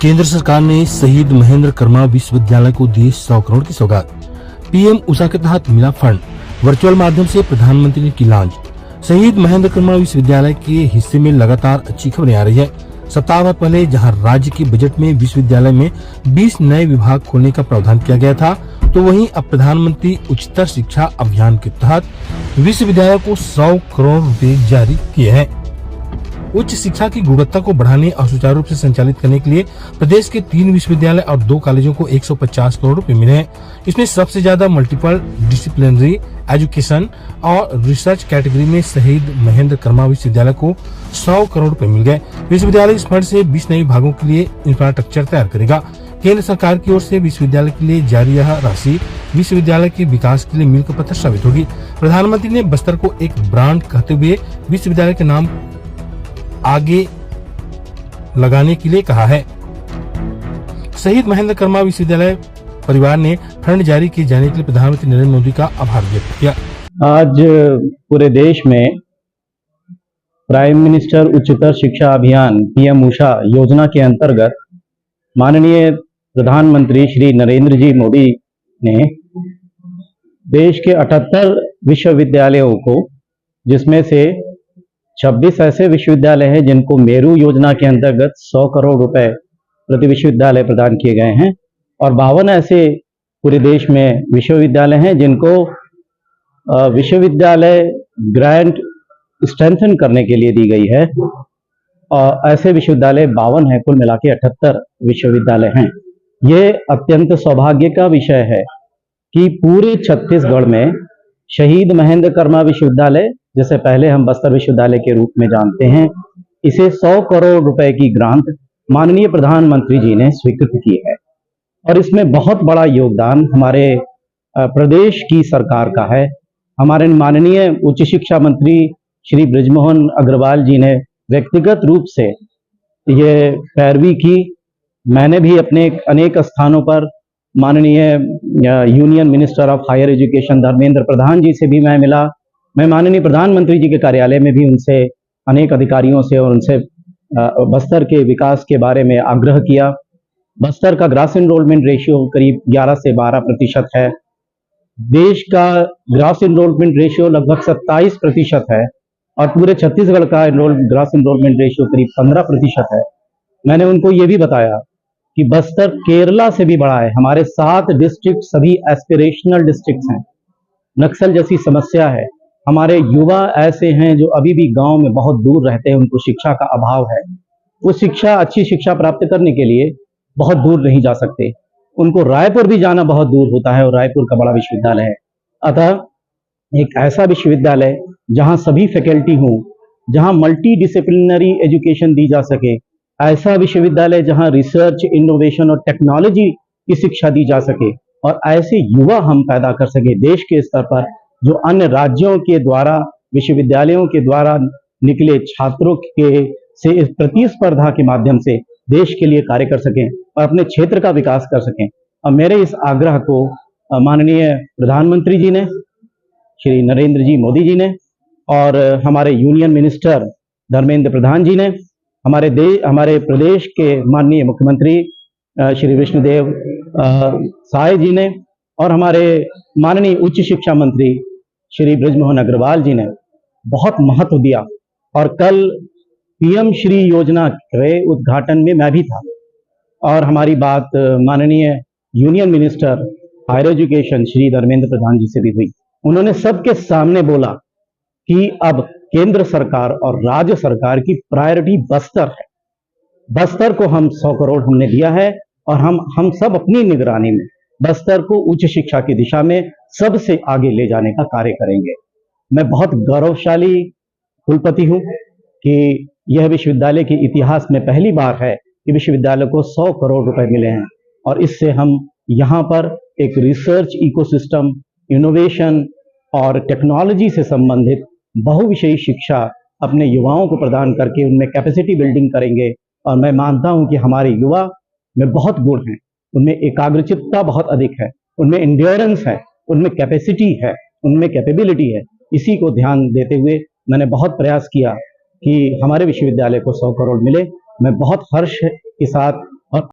केंद्र सरकार ने शहीद महेंद्र कर्मा विश्वविद्यालय को दी 100 करोड़ की सौगात। पीएम उषा के तहत मिला फंड। वर्चुअल माध्यम से प्रधानमंत्री ने की लॉन्च। शहीद महेंद्र कर्मा विश्वविद्यालय के हिस्से में लगातार अच्छी खबरें आ रही है। सप्ताह भर पहले जहां राज्य के बजट में विश्वविद्यालय में 20 नए विभाग खोलने का प्रावधान किया गया था, तो वहीं अब प्रधानमंत्री उच्चतर शिक्षा अभियान के तहत विश्वविद्यालय को 100 करोड़ रुपए जारी किए हैं। उच्च शिक्षा की गुणवत्ता को बढ़ाने और सुचारू रूप से संचालित करने के लिए प्रदेश के 3 विश्वविद्यालय और 2 कॉलेजों को 150 करोड़ रुपए मिले हैं। इसमें सबसे ज्यादा मल्टीपल डिसिप्लिनरी एजुकेशन और रिसर्च कैटेगरी में शहीद महेंद्र कर्मा विश्वविद्यालय को 100 करोड़ रुपए मिल गए। विश्वविद्यालय इस फंड से 20 नए विभागों के लिए इंफ्रास्ट्रक्चर तैयार करेगा। केंद्र सरकार की ओर से विश्वविद्यालय के लिए जारी यह राशि विश्वविद्यालय के विकास के लिए मील का पत्थर साबित होगी। प्रधानमंत्री ने बस्तर को एक ब्रांड कहते हुए विश्वविद्यालय के नाम आगे लगाने के लिए कहा है। शहीद महेंद्र कर्मा विश्वविद्यालय परिवार ने फंड जारी किए जाने के लिए प्रधानमंत्री नरेंद्र मोदी का आभार व्यक्त किया। आज पूरे देश में प्राइम मिनिस्टर उच्चतर शिक्षा अभियान पीएम उषा योजना के अंतर्गत माननीय प्रधानमंत्री श्री नरेंद्र जी मोदी ने देश के 78 विश्वविद्यालयों को, जिसमें से 26 ऐसे विश्वविद्यालय हैं जिनको मेरू योजना के अंतर्गत 100 करोड़ रुपए प्रति विश्वविद्यालय प्रदान किए गए हैं, और 52 ऐसे पूरे देश में विश्वविद्यालय हैं जिनको विश्वविद्यालय ग्रांट स्ट्रेंथन करने के लिए दी गई है। और ऐसे विश्वविद्यालय 52 हैं, कुल मिला के 78 विश्वविद्यालय हैं। ये अत्यंत सौभाग्य का विषय है कि पूरे छत्तीसगढ़ में शहीद महेंद्र कर्मा विश्वविद्यालय, जैसे पहले हम बस्तर विश्वविद्यालय के रूप में जानते हैं, इसे 100 करोड़ रुपए की ग्रांट माननीय प्रधानमंत्री जी ने स्वीकृत की है। और इसमें बहुत बड़ा योगदान हमारे प्रदेश की सरकार का है। हमारे माननीय उच्च शिक्षा मंत्री श्री बृजमोहन अग्रवाल जी ने व्यक्तिगत रूप से ये पैरवी की। मैंने भी अपने अनेक स्थानों पर माननीय union minister of higher education Dharmendra Pradhan ji से भी मैं मिला। मैं माननीय प्रधानमंत्री जी के कार्यालय में भी उनसे, अनेक अधिकारियों से, और उनसे बस्तर के विकास के बारे में आग्रह किया। बस्तर का ग्रास एनरोलमेंट रेशियो करीब 11 से 12% है। देश का ग्रास एनरोलमेंट रेशियो लगभग 27% है, और पूरे छत्तीसगढ़ का ग्रास एनरोलमेंट रेशियो करीब 15% है। मैंने उनको ये भी बताया कि बस्तर केरला से भी बड़ा है। हमारे 7 डिस्ट्रिक्ट सभी एस्पिरेशनल डिस्ट्रिक्ट्स हैं। नक्सल जैसी समस्या है। हमारे युवा ऐसे हैं जो अभी भी गांव में बहुत दूर रहते हैं, उनको शिक्षा का अभाव है। वो अच्छी शिक्षा प्राप्त करने के लिए बहुत दूर नहीं जा सकते। उनको रायपुर भी जाना बहुत दूर होता है, और रायपुर का बड़ा विश्वविद्यालय है। अतः एक ऐसा विश्वविद्यालय जहां सभी फैकल्टी हों, जहां मल्टी डिसिप्लिनरी एजुकेशन दी जा सके, ऐसा विश्वविद्यालय जहां रिसर्च, इनोवेशन और टेक्नोलॉजी की शिक्षा दी जा सके, और ऐसे युवा हम पैदा कर सके देश के स्तर पर, जो अन्य राज्यों के द्वारा, विश्वविद्यालयों के द्वारा निकले छात्रों के से इस प्रतिस्पर्धा के माध्यम से देश के लिए कार्य कर सकें और अपने क्षेत्र का विकास कर सकें। और मेरे इस आग्रह को माननीय प्रधानमंत्री जी ने, श्री नरेंद्र जी मोदी जी ने, और हमारे यूनियन मिनिस्टर धर्मेंद्र प्रधान जी ने, हमारे प्रदेश के माननीय मुख्यमंत्री श्री विष्णुदेव साय जी ने, और हमारे माननीय उच्च शिक्षा मंत्री श्री बृजमोहन अग्रवाल जी ने बहुत महत्व दिया। और कल पीएम श्री योजना के उद्घाटन में मैं भी था, और हमारी बात माननीय union minister higher education Shri Dharmendra Pradhan ji से भी हुई। उन्होंने सबके सामने बोला कि अब केंद्र सरकार और राज्य सरकार की प्रायोरिटी बस्तर है। बस्तर को हम 100 करोड़ हमने दिया है, और हम सब अपनी निगरानी में बस्तर को उच्च शिक्षा की दिशा में सबसे आगे ले जाने का कार्य करेंगे। मैं बहुत गौरवशाली कुलपति हूं कि यह विश्वविद्यालय के इतिहास में पहली बार है कि विश्वविद्यालय को 100 करोड़ रुपए मिले हैं, और इससे हम यहाँ पर एक रिसर्च इकोसिस्टम, इनोवेशन और टेक्नोलॉजी से संबंधित बहुविषयी शिक्षा अपने युवाओं को प्रदान करके उनमें कैपेसिटी बिल्डिंग करेंगे। और मैं मानता हूं कि हमारे युवा में बहुत गुण हैं, उनमें एकाग्रचित्तता बहुत अधिक है, उनमें एंड्योरेंस है, उनमें कैपेसिटी है, उनमें कैपेबिलिटी है। इसी को ध्यान देते हुए मैंने बहुत प्रयास किया कि हमारे विश्वविद्यालय को 100 करोड़ मिले। मैं बहुत हर्ष के साथ